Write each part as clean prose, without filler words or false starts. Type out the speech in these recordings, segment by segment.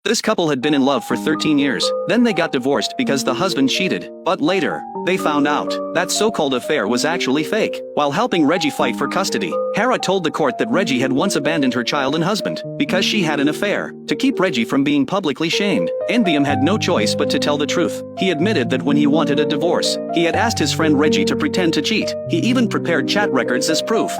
This couple had been in love for 13 years, then they got divorced because the husband cheated, but later, they found out that so-called affair was actually fake. While helping Reggie fight for custody, Hera told the court that Reggie had once abandoned her child and husband because she had an affair. To keep Reggie from being publicly shamed, NBM had no choice but to tell the truth. He admitted that when he wanted a divorce, he had asked his friend Reggie to pretend to cheat. He even prepared chat records as proof.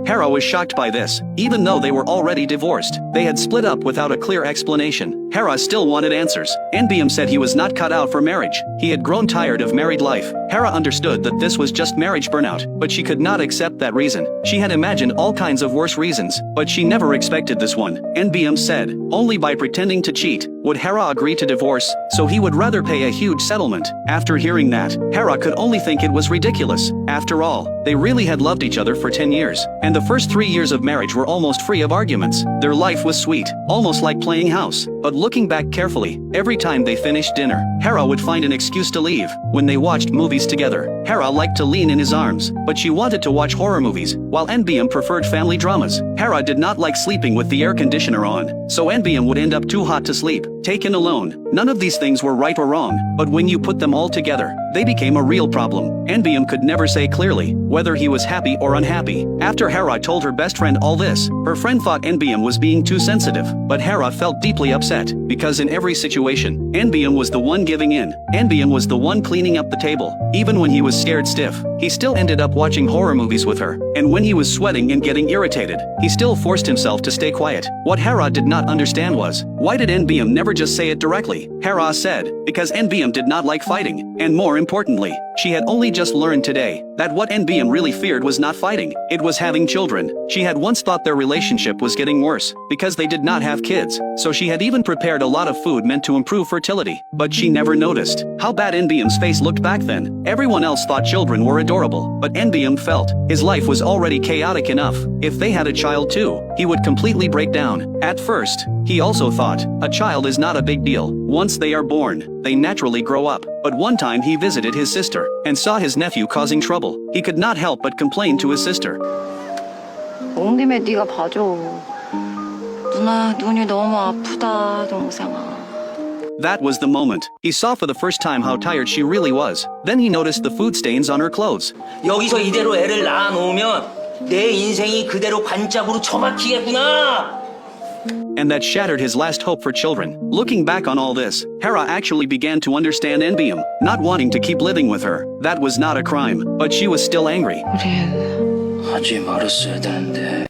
Hera was shocked by this. Even though they were already divorced, they had split up without a clear explanation. Hera still wanted answers. NBM said he was not cut out for marriage. He had grown tired of married life. Hera understood that this was just marriage burnout, but she could not accept that reason. She had imagined all kinds of worse reasons, but she never expected this one. NBM said, only by pretending to cheat would Hera agree to divorce, so he would rather pay a huge settlement. After hearing that, Hera could only think it was ridiculous. After all, they really had loved each other for 10 years, and the first 3 years of marriage were almost free of arguments. Their life was sweet, almost like playing house. But looking back carefully, every time they finished dinner, Hera would find an excuse to leave. When they watched movies together, Hera liked to lean in his arms, but she wanted to watch horror movies, while NBM preferred family dramas. Hera did not like sleeping with the air conditioner on, so NBM would end up too hot to sleep. Taken alone, none of these things were right or wrong, but when you put them all together, they became a real problem. NBM could never say clearly whether he was happy or unhappy. After Hera told her best friend all this, her friend thought NBM was being too sensitive, but Hera felt deeply upset, because in every situation, NBM was the one giving in. NBM was the one cleaning up the table. Even when he was scared stiff, he still ended up watching horror movies with her, and when he was sweating and getting irritated, he still forced himself to stay quiet. What Hera did not understand was, why did NBM never just say it directly? Hera said, because NBM did not like fighting, and more importantly, she had only just learned today that what NBM really feared was not fighting, it was having children. She had once thought their relationship was getting worse because they did not have kids, so she had even prepared a lot of food meant to improve fertility. But she never noticed how bad NBM's face looked back then. Everyone else thought children were adorable, but NBM felt his life was already chaotic enough. If they had a child too, he would completely break down. At first, he also thought, a child is not a big deal. Once they are born, they naturally grow up. But one time he visited his sister and saw his nephew causing trouble. He could not help but complain to his sister. 온 김에 네가 봐줘. 누나 눈이 너무 아프다, 동생아. That was the moment. He saw for the first time how tired she really was. Then he noticed the food stains on her clothes. 여기서 이대로 애를 낳아놓으면 내 인생이 그대로 반짝으로 처박히겠구나. And that shattered his last hope for children. Looking back on all this, Hera actually began to understand NBM, not wanting to keep living with her. That was not a crime, but she was still angry. 하지 말았어야 되는데.